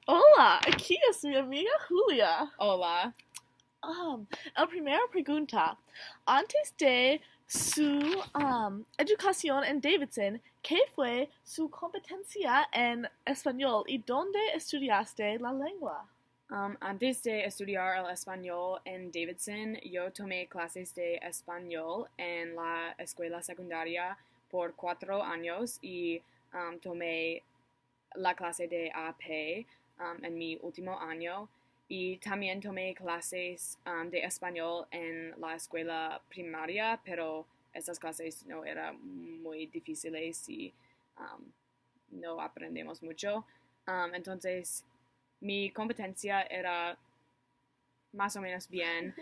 Hola, aquí es mi amiga Julia. Hola. La primera pregunta. Antes de su educación en Davidson, ¿qué fue su competencia en español y dónde estudiaste la lengua? Antes de estudiar el español en Davidson, yo tomé clases de español en la escuela secundaria por 4 años y tomé la clase de AP en mi último año. Y también tomé clases de español en la escuela primaria, pero estas clases no eran muy difíciles y no aprendemos mucho. Entonces, mi competencia era más o menos bien,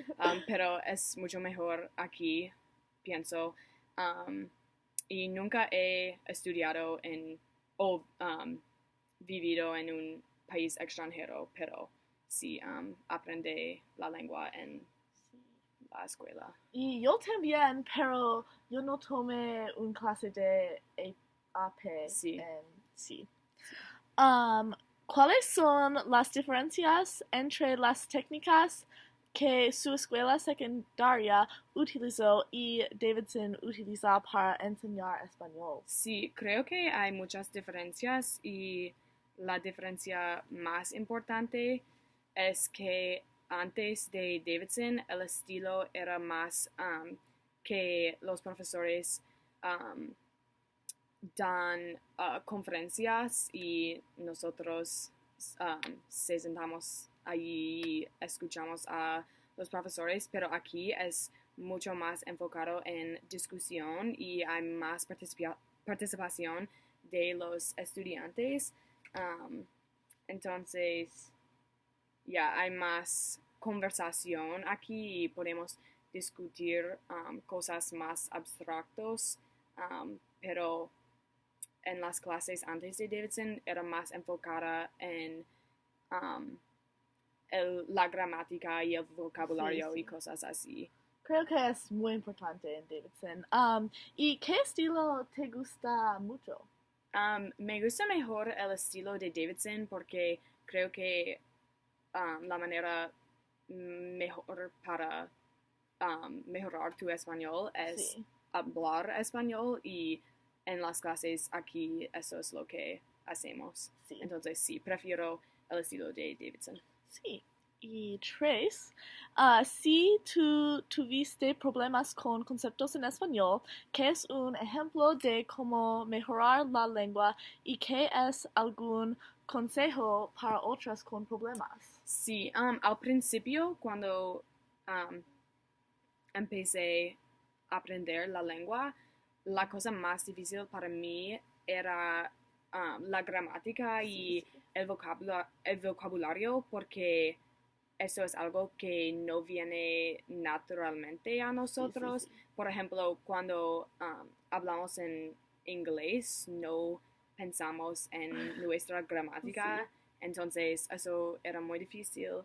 pero es mucho mejor aquí, pienso. Y nunca he estudiado o vivido en un país extranjero, pero sí aprendí la lengua en la escuela. Y yo también, pero yo no tomé un clase de AP. Sí. Sí. ¿Cuáles son las diferencias entre las técnicas que su escuela secundaria utilizó y Davidson utiliza para enseñar español? Sí, creo que hay muchas diferencias y la diferencia más importante es que antes de Davidson el estilo era más que los profesores dan conferencias y nosotros se sentamos allí y escuchamos a los profesores, pero aquí es mucho más enfocado en discusión y hay más participación de los estudiantes. Entonces, ya hay más conversación aquí y podemos discutir cosas más abstractos, pero en las clases antes de Davidson era más enfocada en la gramática y el vocabulario Sí. y cosas así. Creo que es muy importante en Davidson. ¿Y qué estilo te gusta mucho? Me gusta mejor el estilo de Davidson porque creo que la manera mejor para mejorar tu español es Sí. hablar español y en las clases aquí eso es lo que hacemos. Sí. Entonces sí, prefiero el estilo de Davidson. Sí. Y tres, si tú tuviste problemas con conceptos en español, ¿qué es un ejemplo de cómo mejorar la lengua y qué es algún consejo para otras con problemas? Sí, al principio cuando empecé a aprender la lengua, la cosa más difícil para mí era la gramática y el vocabulario porque eso es algo que no viene naturalmente a nosotros. Por ejemplo, cuando hablamos en inglés, no pensamos en nuestra gramática, entonces eso era muy difícil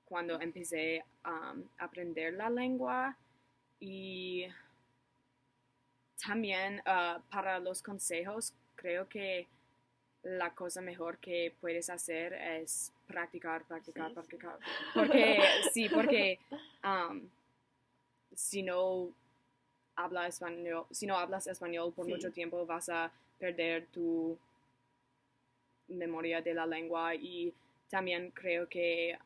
cuando empecé a aprender la lengua y también para los consejos creo que la cosa mejor que puedes hacer es practicar. Porque si no si no hablas español por mucho tiempo vas a perder tu memoria de la lengua y también creo que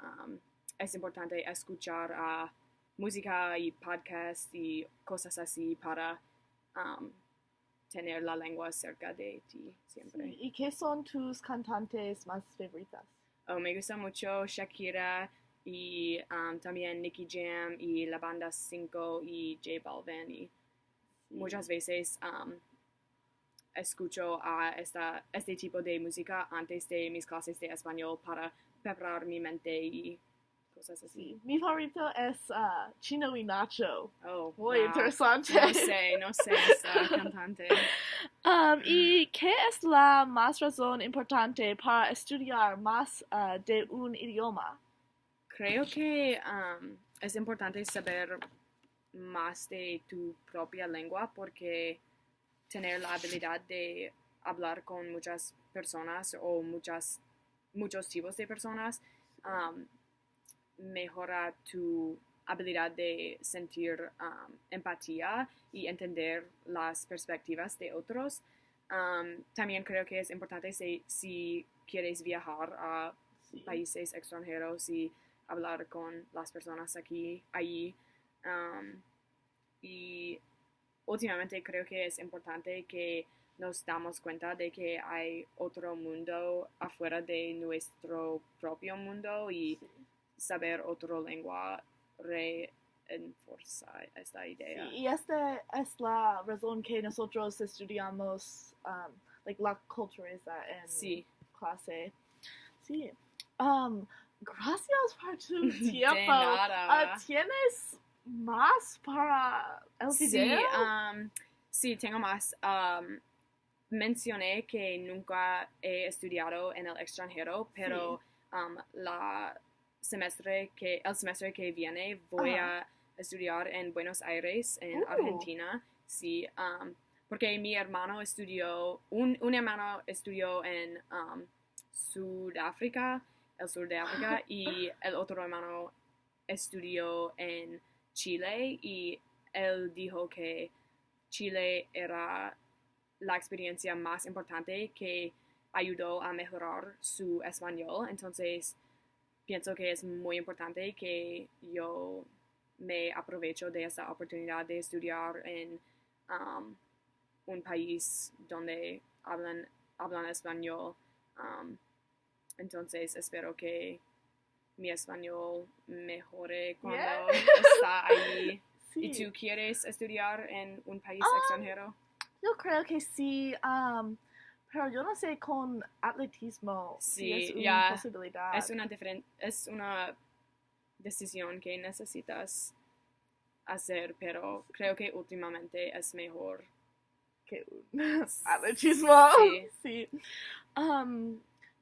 es importante escuchar música y podcasts y cosas así para tener la lengua cerca de ti siempre. Sí. ¿Y qué son tus cantantes más favoritas? Me gusta mucho Shakira y también Nicky Jam y la banda 5 y J Balvin y muchas veces escucho a este tipo de música antes de mis clases de español para preparar mi mente y cosas así. Sí. Mi favorito es Chino y Nacho. Oh, Muy wow. interesante. No sé esa cantante. ¿Y qué es la más razón importante para estudiar más de un idioma? Creo que es importante saber más de tu propia lengua porque tener la habilidad de hablar con muchas personas o muchos tipos de personas, mejora tu habilidad de sentir empatía y entender las perspectivas de otros. También creo que es importante si quieres viajar a países extranjeros y hablar con las personas allí. Y últimamente creo que es importante que nos damos cuenta de que hay otro mundo afuera de nuestro propio mundo y saber otra lengua reenforza esta idea. Sí, y esta es la razón que nosotros estudiamos la cultura en clase. Sí. Gracias por tu tiempo. De nada. ¿Tienes más para el video? Sí, tengo más. Mencioné que nunca he estudiado en el extranjero, pero el semestre que viene voy a estudiar en Buenos Aires, en Argentina. Sí, porque mi hermano un hermano estudió en Sudáfrica, el sur de África, y el otro hermano estudió en Chile, y él dijo que Chile era la experiencia más importante que ayudó a mejorar su español. Entonces, pienso que es muy importante que yo me aprovecho de esta oportunidad de estudiar en un país donde hablan español. Entonces, espero que mi español mejore cuando está ahí. Sí. ¿Y tú quieres estudiar en un país extranjero? Yo creo que sí, pero yo no sé con atletismo si es una posibilidad. Es una decisión que necesitas hacer, pero creo que últimamente es mejor que un atletismo. Sí.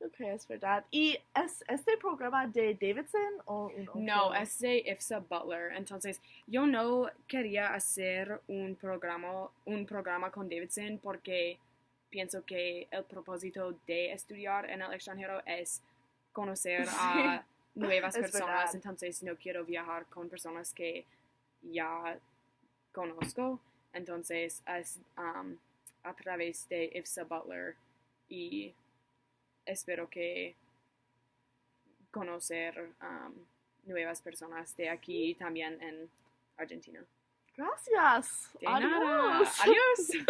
Yo creo que es verdad. ¿Y es este programa de Davidson o un otro? No, es de IFSA Butler. Entonces, yo no quería hacer un programa con Davidson porque pienso que el propósito de estudiar en el extranjero es conocer a nuevas personas. Verdad. Entonces, no quiero viajar con personas que ya conozco. Entonces, es a través de IFSA Butler, y espero que conocer nuevas personas de aquí también en Argentina. Gracias. De nada. Adiós. Adiós.